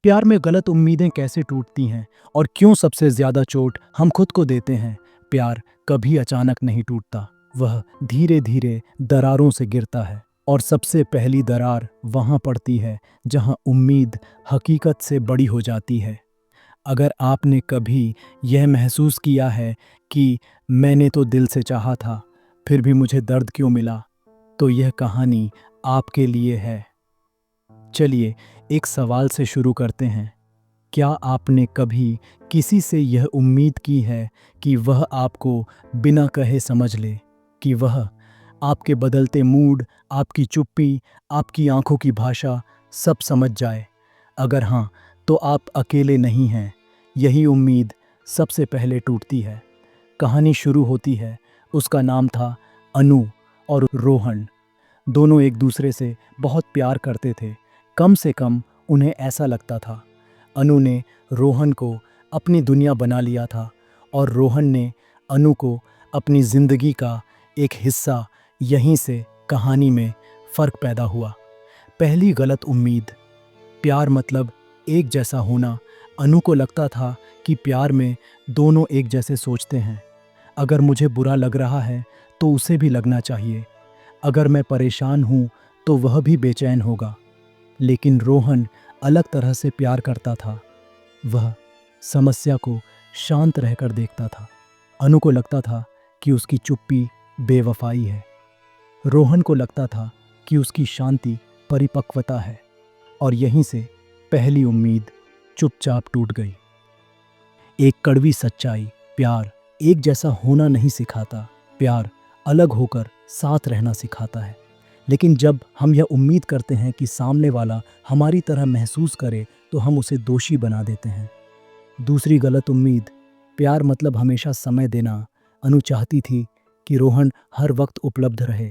प्यार में गलत उम्मीदें कैसे टूटती हैं और क्यों सबसे ज्यादा चोट हम खुद को देते हैं। प्यार कभी अचानक नहीं टूटता, वह धीरे धीरे दरारों से गिरता है और सबसे पहली दरार वहां पड़ती है जहां उम्मीद हकीकत से बड़ी हो जाती है। अगर आपने कभी यह महसूस किया है कि मैंने तो दिल से चाहा था, फिर भी मुझे दर्द क्यों मिला, तो यह कहानी आपके लिए है। चलिए एक सवाल से शुरू करते हैं। क्या आपने कभी किसी से यह उम्मीद की है कि वह आपको बिना कहे समझ ले, कि वह आपके बदलते मूड, आपकी चुप्पी, आपकी आंखों की भाषा सब समझ जाए? अगर हाँ, तो आप अकेले नहीं हैं। यही उम्मीद सबसे पहले टूटती है। कहानी शुरू होती है। उसका नाम था अनु और रोहन। दोनों एक दूसरे से बहुत प्यार करते थे, कम से कम उन्हें ऐसा लगता था। अनु ने रोहन को अपनी दुनिया बना लिया था और रोहन ने अनु को अपनी जिंदगी का एक हिस्सा। यहीं से कहानी में फर्क पैदा हुआ। पहली गलत उम्मीद। प्यार मतलब एक जैसा होना। अनु को लगता था कि प्यार में दोनों एक जैसे सोचते हैं। अगर मुझे बुरा लग रहा है तो उसे भी लगना चाहिए। अगर मैं परेशान हूँ तो वह भी बेचैन होगा। लेकिन रोहन अलग तरह से प्यार करता था। वह समस्या को शांत रहकर देखता था। अनु को लगता था कि उसकी चुप्पी बेवफाई है। रोहन को लगता था कि उसकी शांति परिपक्वता है। और यहीं से पहली उम्मीद चुपचाप टूट गई। एक कड़वी सच्चाई। प्यार एक जैसा होना नहीं सिखाता, प्यार अलग होकर साथ रहना सिखाता है। लेकिन जब हम यह उम्मीद करते हैं कि सामने वाला हमारी तरह महसूस करे, तो हम उसे दोषी बना देते हैं। दूसरी गलत उम्मीद। प्यार मतलब हमेशा समय देना। अनु चाहती थी कि रोहन हर वक्त उपलब्ध रहे,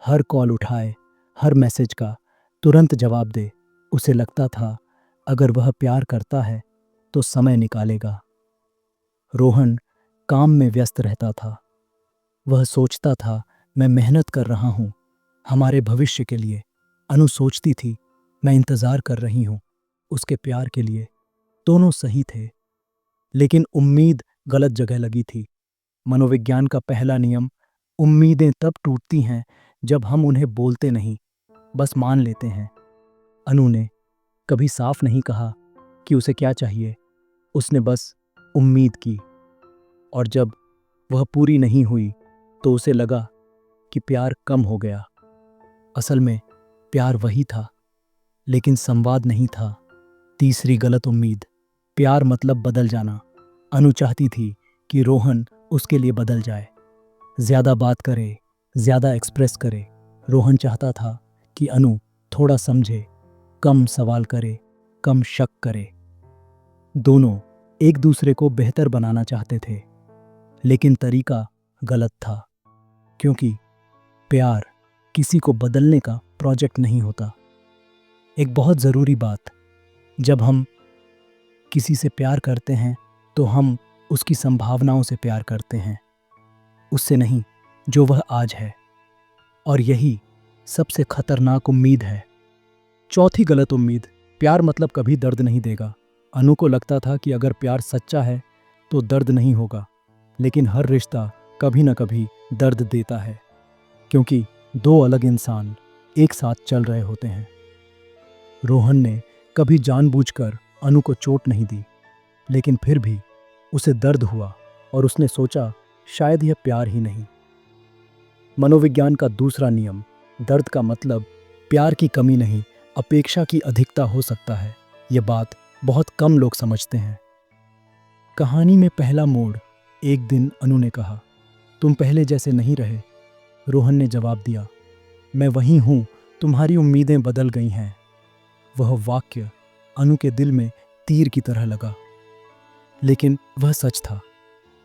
हर कॉल उठाए, हर मैसेज का तुरंत जवाब दे। उसे लगता था अगर वह प्यार करता है तो समय निकालेगा। रोहन काम में व्यस्त रहता था। वह सोचता था मैं मेहनत कर रहा हूँ हमारे भविष्य के लिए। अनु सोचती थी मैं इंतज़ार कर रही हूँ उसके प्यार के लिए। दोनों सही थे, लेकिन उम्मीद गलत जगह लगी थी। मनोविज्ञान का पहला नियम। उम्मीदें तब टूटती हैं जब हम उन्हें बोलते नहीं, बस मान लेते हैं। अनु ने कभी साफ नहीं कहा कि उसे क्या चाहिए। उसने बस उम्मीद की, और जब वह पूरी नहीं हुई तो उसे लगा कि प्यार कम हो गया। असल में प्यार वही था, लेकिन संवाद नहीं था। तीसरी गलत उम्मीद। प्यार मतलब बदल जाना। अनु चाहती थी कि रोहन उसके लिए बदल जाए, ज्यादा बात करे, ज्यादा एक्सप्रेस करे। रोहन चाहता था कि अनु थोड़ा समझे, कम सवाल करे, कम शक करे। दोनों एक दूसरे को बेहतर बनाना चाहते थे, लेकिन तरीका गलत था। क्योंकि प्यार किसी को बदलने का प्रोजेक्ट नहीं होता। एक बहुत ज़रूरी बात। जब हम किसी से प्यार करते हैं तो हम उसकी संभावनाओं से प्यार करते हैं, उससे नहीं जो वह आज है। और यही सबसे खतरनाक उम्मीद है। चौथी गलत उम्मीद। प्यार मतलब कभी दर्द नहीं देगा। अनु को लगता था कि अगर प्यार सच्चा है तो दर्द नहीं होगा, लेकिन हर रिश्ता कभी न कभी दर्द देता है, क्योंकि दो अलग इंसान एक साथ चल रहे होते हैं। रोहन ने कभी जानबूझकर अनु को चोट नहीं दी, लेकिन फिर भी उसे दर्द हुआ और उसने सोचा शायद यह प्यार ही नहीं। मनोविज्ञान का दूसरा नियम। दर्द का मतलब प्यार की कमी नहीं, अपेक्षा की अधिकता हो सकता है। यह बात बहुत कम लोग समझते हैं। कहानी में पहला मोड़। एक दिन अनु ने कहा तुम पहले जैसे नहीं रहे। रोहन ने जवाब दिया मैं वही हूँ, तुम्हारी उम्मीदें बदल गई हैं। वह वाक्य अनु के दिल में तीर की तरह लगा, लेकिन वह सच था।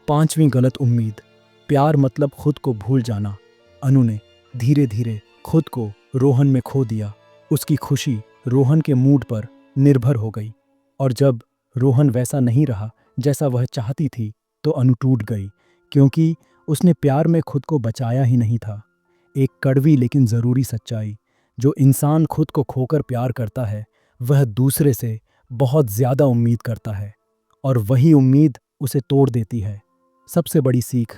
पांचवी गलत उम्मीद। प्यार मतलब खुद को भूल जाना। अनु ने धीरे धीरे खुद को रोहन में खो दिया। उसकी खुशी रोहन के मूड पर निर्भर हो गई, और जब रोहन वैसा नहीं रहा जैसा वह चाहती थी तो अनु टूट गई, क्योंकि उसने प्यार में खुद को बचाया ही नहीं था। एक कड़वी लेकिन ज़रूरी सच्चाई। जो इंसान खुद को खोकर प्यार करता है वह दूसरे से बहुत ज़्यादा उम्मीद करता है और वही उम्मीद उसे तोड़ देती है। सबसे बड़ी सीख,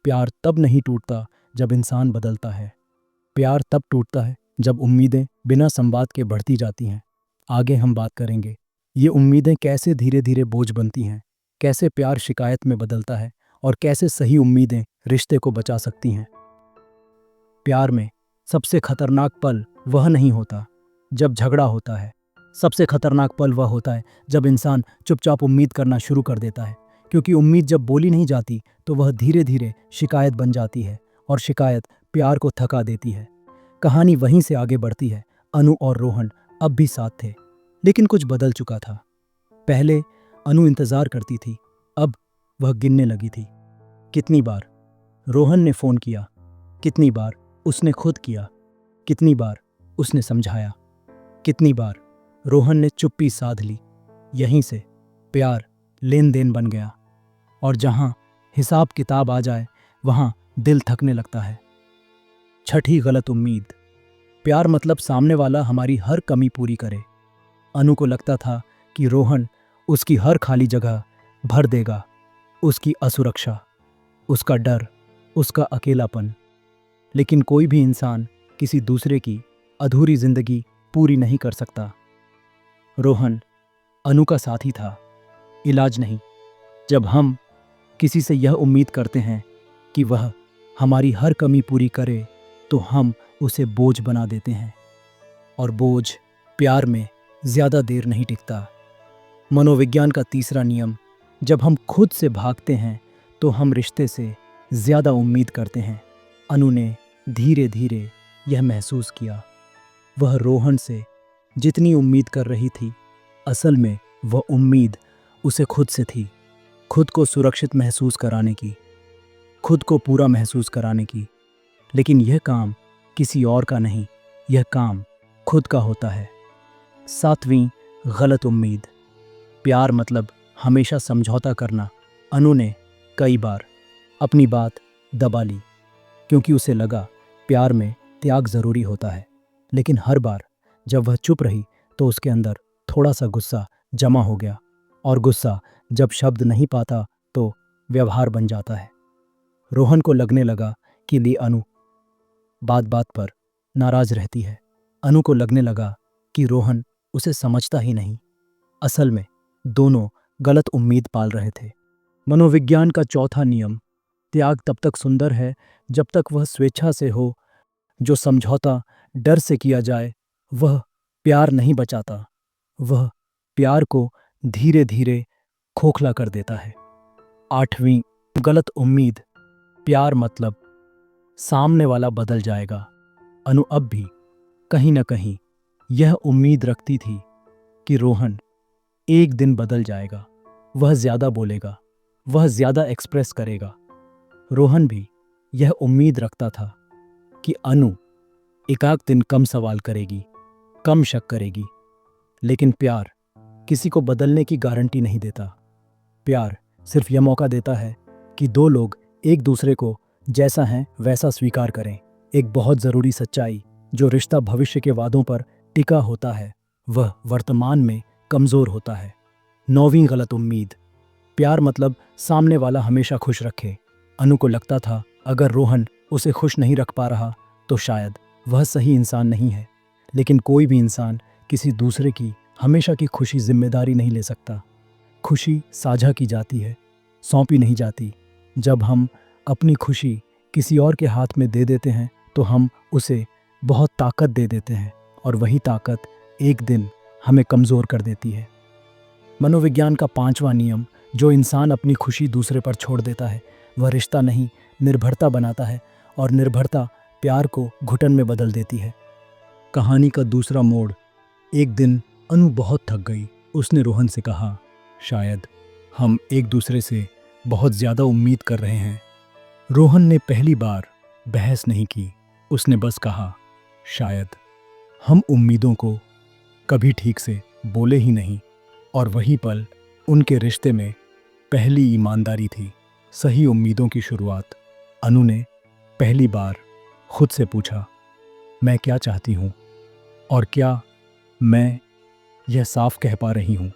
प्यार तब नहीं टूटता जब इंसान बदलता है। प्यार तब टूटता है जब उम्मीदें बिना संवाद के बढ़ती जाती हैं। आगे हम बात करेंगे ये उम्मीदें कैसे धीरे धीरे बोझ बनती हैं, कैसे प्यार शिकायत में बदलता है और कैसे सही उम्मीदें रिश्ते को बचा सकती हैं। प्यार में सबसे खतरनाक पल वह नहीं होता जब झगड़ा होता है। सबसे खतरनाक पल वह होता है जब इंसान चुपचाप उम्मीद करना शुरू कर देता है, क्योंकि उम्मीद जब बोली नहीं जाती तो वह धीरे धीरे शिकायत बन जाती है और शिकायत प्यार को थका देती है। कहानी वहीं से आगे बढ़ती है। अनु और रोहन अब भी साथ थे, लेकिन कुछ बदल चुका था। पहले अनु इंतजार करती थी, अब वह गिनने लगी थी। कितनी बार रोहन ने फोन किया, कितनी बार उसने खुद किया, कितनी बार उसने समझाया, कितनी बार रोहन ने चुप्पी साध ली। यहीं से प्यार लेन देन बन गया, और जहां हिसाब किताब आ जाए वहां दिल थकने लगता है। छठी गलत उम्मीद। प्यार मतलब सामने वाला हमारी हर कमी पूरी करे। अनु को लगता था कि रोहन उसकी हर खाली जगह भर देगा, उसकी असुरक्षा, उसका डर, उसका अकेलापन। लेकिन कोई भी इंसान किसी दूसरे की अधूरी जिंदगी पूरी नहीं कर सकता। रोहन अनु का साथी था, इलाज नहीं। जब हम किसी से यह उम्मीद करते हैं कि वह हमारी हर कमी पूरी करे तो हम उसे बोझ बना देते हैं, और बोझ प्यार में ज़्यादा देर नहीं टिकता। मनोविज्ञान का तीसरा नियम, जब हम खुद से भागते हैं तो हम रिश्ते से ज़्यादा उम्मीद करते हैं। अनु ने धीरे धीरे यह महसूस किया। वह रोहन से जितनी उम्मीद कर रही थी, असल में वह उम्मीद उसे खुद से थी। खुद को सुरक्षित महसूस कराने की, खुद को पूरा महसूस कराने की। लेकिन यह काम किसी और का नहीं, यह काम खुद का होता है। सातवीं गलत उम्मीद। प्यार मतलब हमेशा समझौता करना। अनु ने कई बार अपनी बात दबा ली, क्योंकि उसे लगा प्यार में त्याग ज़रूरी होता है। लेकिन हर बार जब वह चुप रही तो उसके अंदर थोड़ा सा गुस्सा जमा हो गया, और गुस्सा जब शब्द नहीं पाता तो व्यवहार बन जाता है। रोहन को लगने लगा कि ली अनु बात बात पर नाराज रहती है। अनु को लगने लगा कि रोहन उसे समझता ही नहीं। असल में दोनों गलत उम्मीद पाल रहे थे। मनोविज्ञान का चौथा नियम, त्याग तब तक सुंदर है जब तक वह स्वेच्छा से हो। जो समझौता डर से किया जाए वह प्यार नहीं बचाता, वह प्यार को धीरे धीरे खोखला कर देता है। आठवीं गलत उम्मीद। प्यार मतलब सामने वाला बदल जाएगा। अनु अब भी कहीं न कहीं यह उम्मीद रखती थी कि रोहन एक दिन बदल जाएगा। वह ज़्यादा बोलेगा, वह ज़्यादा एक्सप्रेस करेगा। रोहन भी यह उम्मीद रखता था कि अनु एकाक दिन कम सवाल करेगी, कम शक करेगी। लेकिन प्यार किसी को बदलने की गारंटी नहीं देता। प्यार सिर्फ यह मौका देता है कि दो लोग एक दूसरे को जैसा हैं वैसा स्वीकार करें। एक बहुत ज़रूरी सच्चाई, जो रिश्ता भविष्य के वादों पर टिका होता है, वह वर्तमान में कमज़ोर होता है। नौवीं गलत उम्मीद। प्यार मतलब सामने वाला हमेशा खुश रखे। अनु को लगता था अगर रोहन उसे खुश नहीं रख पा रहा तो शायद वह सही इंसान नहीं है। लेकिन कोई भी इंसान किसी दूसरे की हमेशा की खुशी जिम्मेदारी नहीं ले सकता। खुशी साझा की जाती है, सौंपी नहीं जाती। जब हम अपनी खुशी किसी और के हाथ में दे देते हैं तो हम उसे बहुत ताकत दे देते हैं, और वही ताकत एक दिन हमें कमज़ोर कर देती है। मनोविज्ञान का पांचवा नियम, जो इंसान अपनी खुशी दूसरे पर छोड़ देता है वह रिश्ता नहीं निर्भरता बनाता है, और निर्भरता प्यार को घुटन में बदल देती है। कहानी का दूसरा मोड़। एक दिन अनु बहुत थक गई। उसने रोहन से कहा, शायद हम एक दूसरे से बहुत ज़्यादा उम्मीद कर रहे हैं। रोहन ने पहली बार बहस नहीं की, उसने बस कहा, शायद हम उम्मीदों को कभी ठीक से बोले ही नहीं। और वही पल उनके रिश्ते में पहली ईमानदारी थी, सही उम्मीदों की शुरुआत। अनु ने पहली बार खुद से पूछा, मैं क्या चाहती हूँ, और क्या मैं यह साफ कह पा रही हूँ।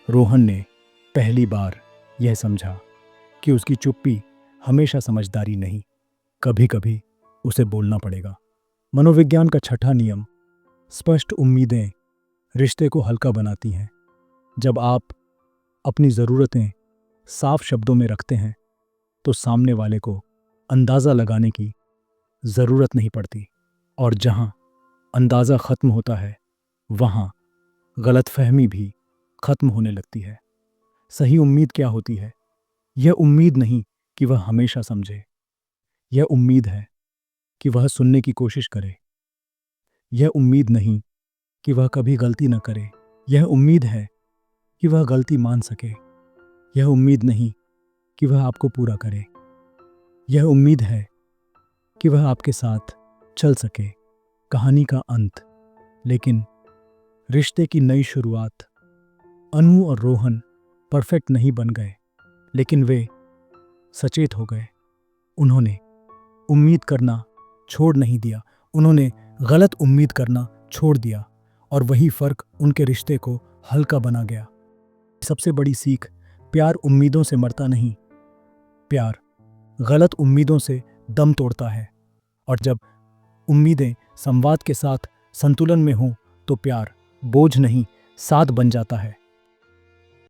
रोहन ने पहली बार यह समझा कि उसकी चुप्पी हमेशा समझदारी नहीं, कभी कभी उसे बोलना पड़ेगा। मनोविज्ञान का छठा नियम, स्पष्ट उम्मीदें रिश्ते को हल्का बनाती हैं। जब आप अपनी ज़रूरतें साफ शब्दों में रखते हैं तो सामने वाले को अंदाज़ा लगाने की ज़रूरत नहीं पड़ती, और जहाँ अंदाज़ा ख़त्म होता है वहाँ गलतफहमी भी ख़त्म होने लगती है। सही उम्मीद क्या होती है? यह उम्मीद नहीं कि वह हमेशा समझे, यह उम्मीद है कि वह सुनने की कोशिश करे। यह उम्मीद नहीं कि वह कभी गलती न करे, यह उम्मीद है कि वह गलती मान सके। यह उम्मीद नहीं कि वह आपको पूरा करे, यह उम्मीद है कि वह आपके साथ चल सके। कहानी का अंत। लेकिन रिश्ते की नई शुरुआत। अनु और रोहन परफेक्ट नहीं बन गए, लेकिन वे सचेत हो गए। उन्होंने उम्मीद करना छोड़ नहीं दिया, उन्होंने गलत उम्मीद करना छोड़ दिया, और वही फर्क उनके रिश्ते को हल्का बना गया। सबसे बड़ी सीख, प्यार उम्मीदों से मरता नहीं, प्यार गलत उम्मीदों से दम तोड़ता है। और जब उम्मीदें संवाद के साथ संतुलन में हों तो प्यार बोझ नहीं, साथ बन जाता है।